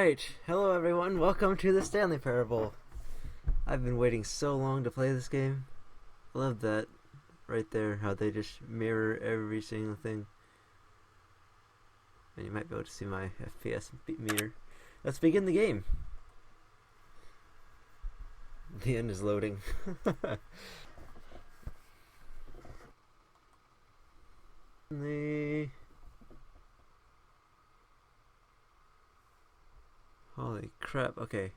Alright, hello everyone, welcome to the Stanley Parable. I've been waiting so long to play this game. I love that right there, how they just mirror every single thing. And you might be able to see my FPS meter. Let's begin the game. The end is loading. Holy crap, okay.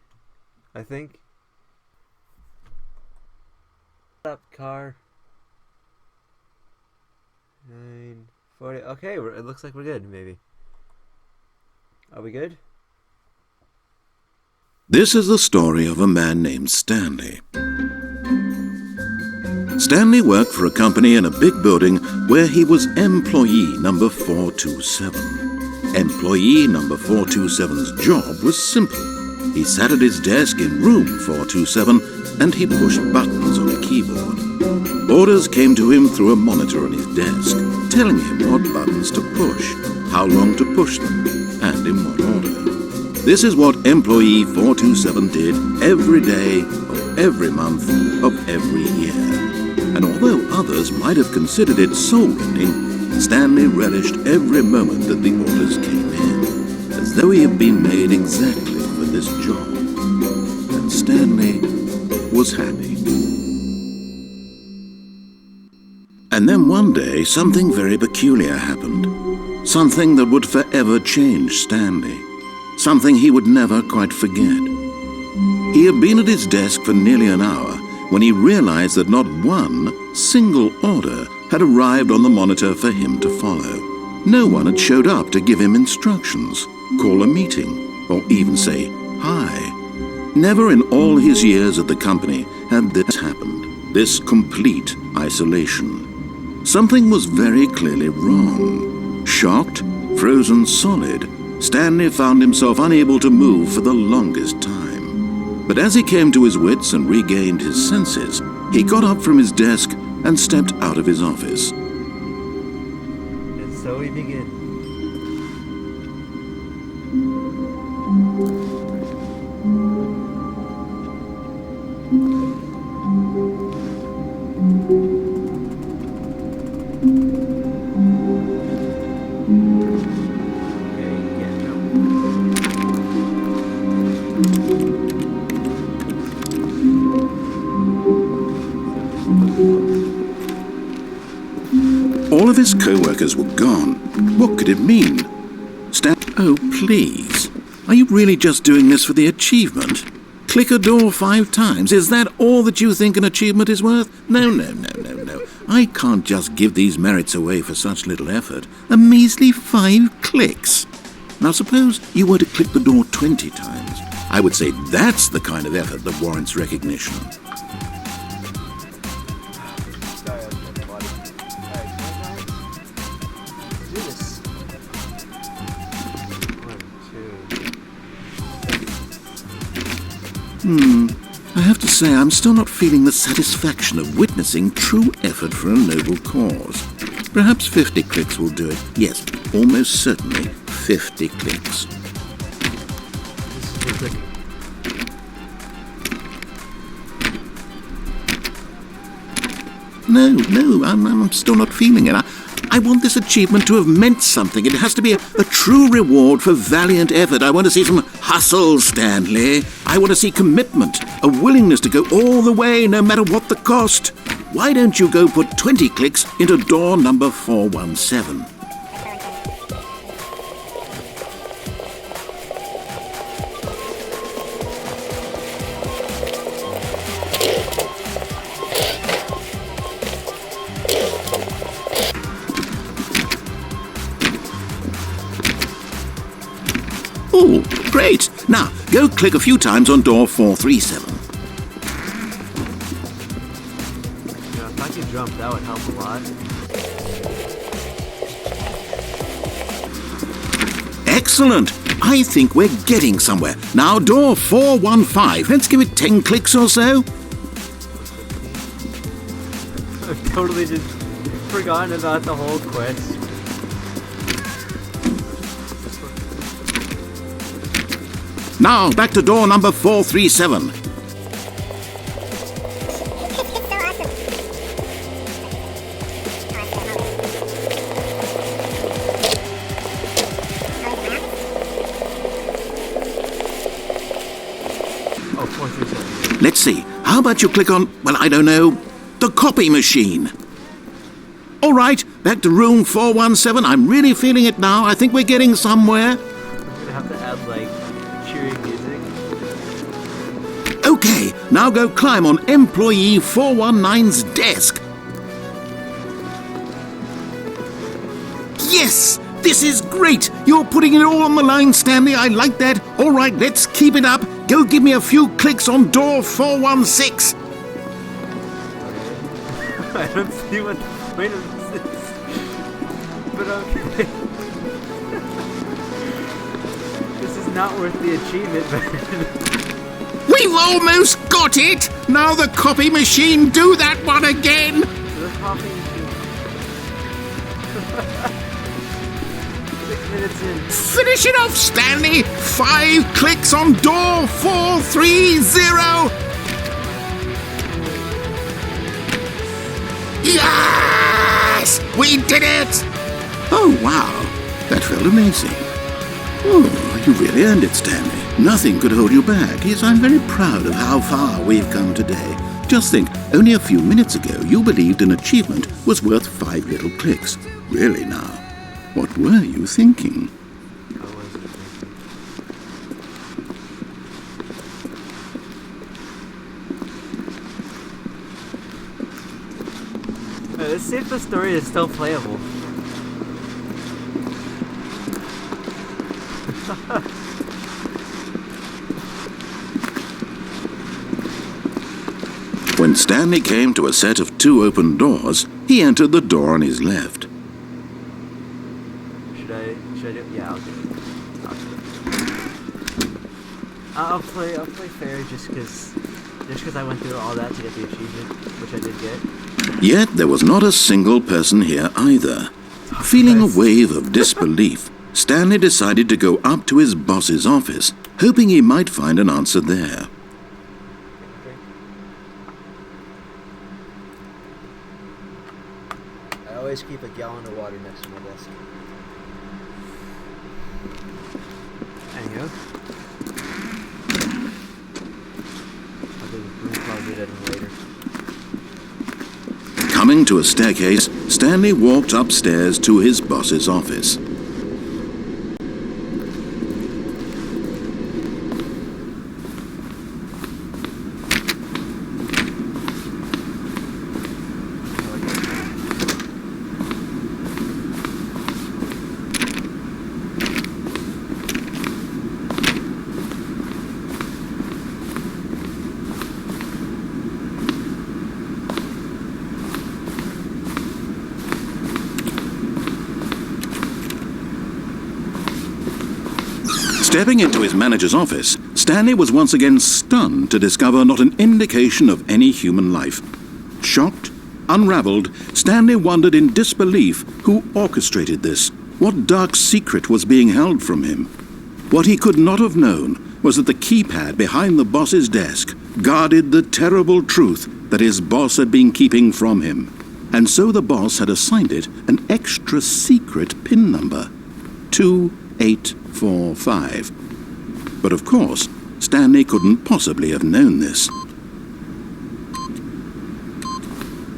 I think. Up car. 9:40. Okay, it looks like we're good, maybe. Are we good? This is the story of a man named Stanley. Stanley worked for a company in a big building where he was employee number 427. Employee number 427's job was simple. He sat at his desk in room 427 and he pushed buttons on a keyboard. Orders came to him through a monitor on his desk, telling him what buttons to push, how long to push them, and in what order. This is what employee 427 did every day of every month of every year. And although others might have considered it soul-rending, Stanley relished every moment that the orders came in, as though he had been made exactly for this job. And Stanley was happy. And then one day, something very peculiar happened. Something that would forever change Stanley. Something he would never quite forget. He had been at his desk for nearly an hour when he realized that not one single order had arrived on the monitor for him to follow. No one had showed up to give him instructions, call a meeting, or even say hi. Never in all his years at the company had this happened, this complete isolation. Something was very clearly wrong. Shocked, frozen solid, Stanley found himself unable to move for the longest time. But as he came to his wits and regained his senses, he got up from his desk and stepped out of his office. And so we begin. All of his co-workers were gone. What could it mean? Oh, please. Are you really just doing this for the achievement? Click a door 5 times. Is that all that you think an achievement is worth? No. I can't just give these merits away for such little effort. A measly 5 clicks. Now suppose you were to click the door 20 times. I would say that's the kind of effort that warrants recognition. I have to say I'm still not feeling the satisfaction of witnessing true effort for a noble cause. Perhaps 50 clicks will do it. Yes, almost certainly 50 clicks. No, I'm still not feeling it. I want this achievement to have meant something. It has to be a true reward for valiant effort. I want to see some hustle, Stanley. I want to see commitment, a willingness to go all the way, no matter what the cost. Why don't you go put 20 clicks into door number 417? Oh, great! Now, go click a few times on door 437. If I could jump, that would help a lot. Excellent! I think we're getting somewhere. Now, door 415. Let's give it 10 clicks or so. I've totally just forgotten about the whole quest. Now, back to door number 437. Oh, 437. Let's see. How about you click on, well, I don't know, the copy machine? All right, back to room 417. I'm really feeling it now. I think we're getting somewhere. I'm gonna have to add, like, cheery music. Okay, now go climb on employee 419's desk. Yes! This is great! You're putting it all on the line, Stanley. I like that. All right, let's keep it up. Go give me a few clicks on door 416. I don't see what the point of this is. But okay. This is not worth the achievement, but... We've almost got it! Now the copy machine, do that one again! The copy machine. 6 minutes in. Finish it off, Stanley! 5 clicks on door 430! Yes! We did it! Oh, wow. That felt amazing. Oh, you really earned it, Stanley. Nothing could hold you back. Yes, I'm very proud of how far we've come today. Just think, only a few minutes ago, you believed an achievement was worth 5 little clicks. Really now, what were you thinking? Let's see if the story is still playable. When Stanley came to a set of 2 open doors, he entered the door on his left. Should I do it? Yeah, I'll do it. I'll play fair just cause I went through all that to get the achievement, which I did get. Yet there was not a single person here either. Feeling a wave of disbelief, Stanley decided to go up to his boss's office, hoping he might find an answer there. I always keep a gallon of water next to my desk. There you go. I'll do the broom closet at him later. Coming to a staircase, Stanley walked upstairs to his boss's office. Stepping into his manager's office, Stanley was once again stunned to discover not an indication of any human life. Shocked, unraveled, Stanley wondered in disbelief who orchestrated this, what dark secret was being held from him. What he could not have known was that the keypad behind the boss's desk guarded the terrible truth that his boss had been keeping from him. And so the boss had assigned it an extra secret PIN number, 2845. But of course, Stanley couldn't possibly have known this.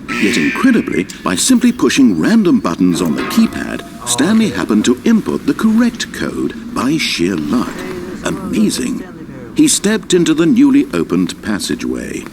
Yet incredibly, by simply pushing random buttons on the keypad, Stanley happened to input the correct code by sheer luck. Amazing. He stepped into the newly opened passageway.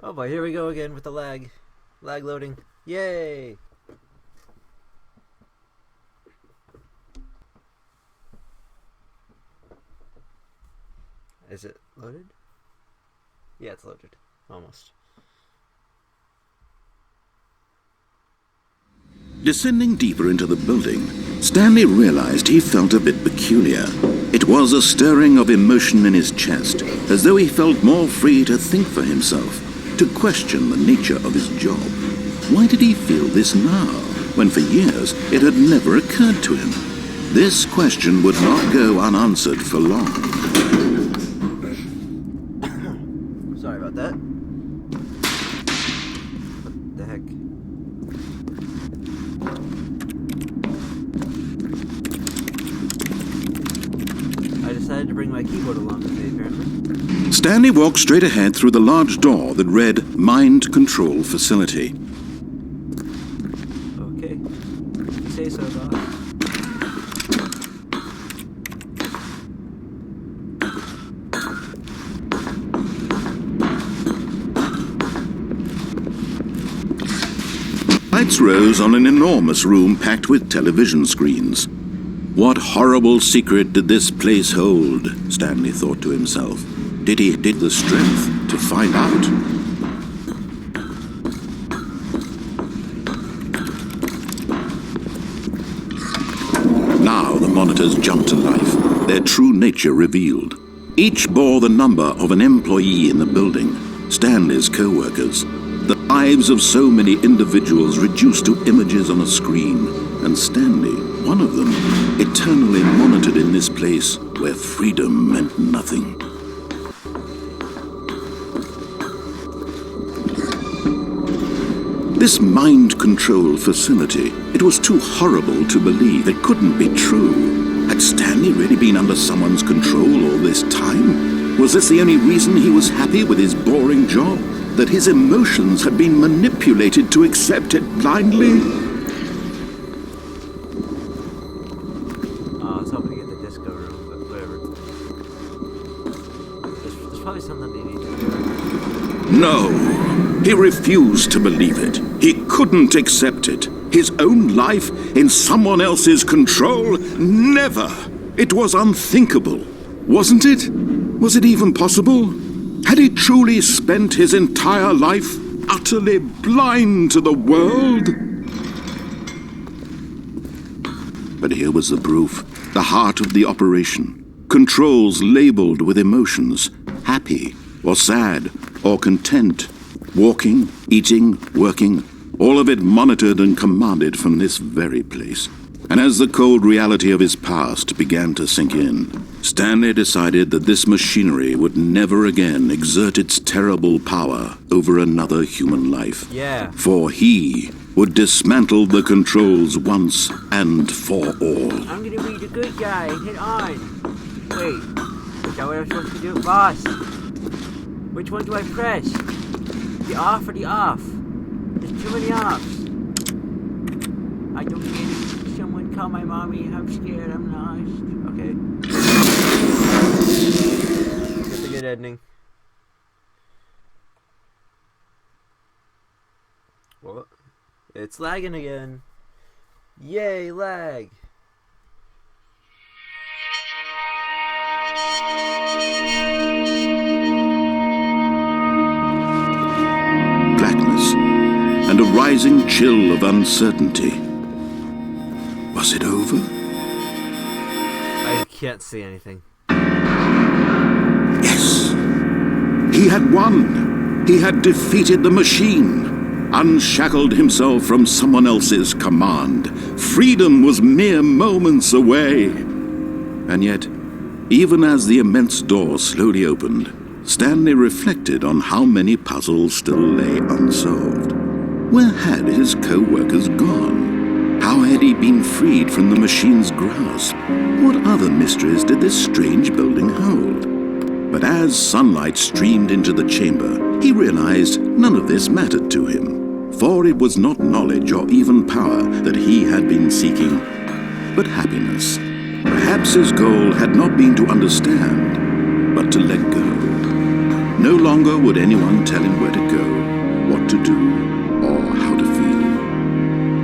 Oh boy, here we go again with the lag. Lag loading. Yay! Is it loaded? Yeah, it's loaded. Almost. Descending deeper into the building, Stanley realized he felt a bit peculiar. It was a stirring of emotion in his chest, as though he felt more free to think for himself, to question the nature of his job. Why did he feel this now, when for years it had never occurred to him? This question would not go unanswered for long. Sorry about that. What the heck? I decided to bring my keyboard along with me, apparently. Stanley walked straight ahead through the large door that read Mind Control Facility. Okay. You say so, Doc. Lights rose on an enormous room packed with television screens. What horrible secret did this place hold? Stanley thought to himself. Did he have the strength to find out? Now the monitors jumped to life, their true nature revealed. Each bore the number of an employee in the building, Stanley's co-workers. The lives of so many individuals reduced to images on a screen, and Stanley, one of them, eternally monitored in this place where freedom meant nothing. This mind control facility, it was too horrible to believe. It couldn't be true. Had Stanley really been under someone's control all this time? Was this the only reason he was happy with his boring job? That his emotions had been manipulated to accept it blindly? I was hoping to get the disco room, but whatever. There's probably something they need to do. No. He refused to believe it. He couldn't accept it. His own life in someone else's control? Never. It was unthinkable. Wasn't it? Was it even possible? Had he truly spent his entire life utterly blind to the world? But here was the proof, the heart of the operation. Controls labeled with emotions, happy or sad or content, walking, eating, working, all of it monitored and commanded from this very place. And as the cold reality of his past began to sink in, Stanley decided that this machinery would never again exert its terrible power over another human life. Yeah. For he would dismantle the controls once and for all. I'm gonna be the good guy. Hit on. Wait. Is that what I'm supposed to do? Boss. Which one do I press? The off or the off? There's too many offs. I don't get it. Someone call my mommy. I'm scared. I'm lost. Okay. That's a good ending. What? It's lagging again. Yay, lag. Blackness and a rising chill of uncertainty. Was it over? I can't see anything. Yes. He had won. He had defeated the machine, unshackled himself from someone else's command. Freedom was mere moments away. And yet, even as the immense door slowly opened, Stanley reflected on how many puzzles still lay unsolved. Where had his co-workers gone? How had he been freed from the machine's grasp? What other mysteries did this strange building hold? But as sunlight streamed into the chamber, he realized none of this mattered to him, for it was not knowledge or even power that he had been seeking, but happiness. Perhaps his goal had not been to understand, but to let go. No longer would anyone tell him where to go, what to do, or how to feel.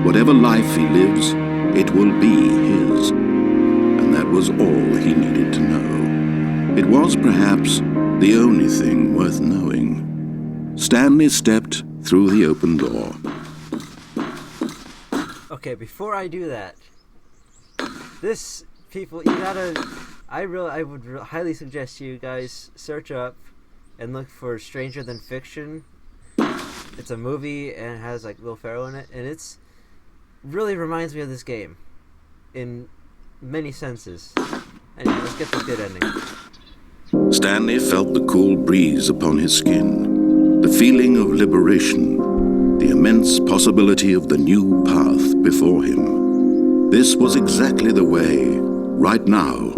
Whatever life he lives, it will be his. And that was all he needed to know. It was perhaps the only thing worth knowing. Stanley stepped through the open door. Okay, before I do that, this people you gotta. I would highly suggest you guys search up and look for Stranger Than Fiction. It's a movie and it has like Will Ferrell in it, and it's really reminds me of this game in many senses. Anyway, let's get the good ending. Stanley felt the cool breeze upon his skin, the feeling of liberation, the immense possibility of the new path before him. This was exactly the way, right now,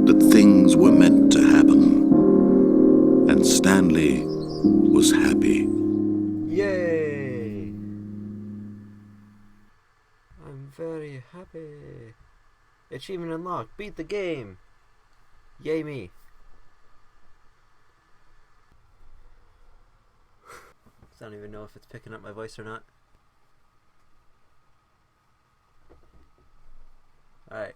that things were meant to happen. And Stanley was happy. Yay! I'm very happy. Achievement unlocked. Beat the game. Yay me. I don't even know if it's picking up my voice or not. Alright.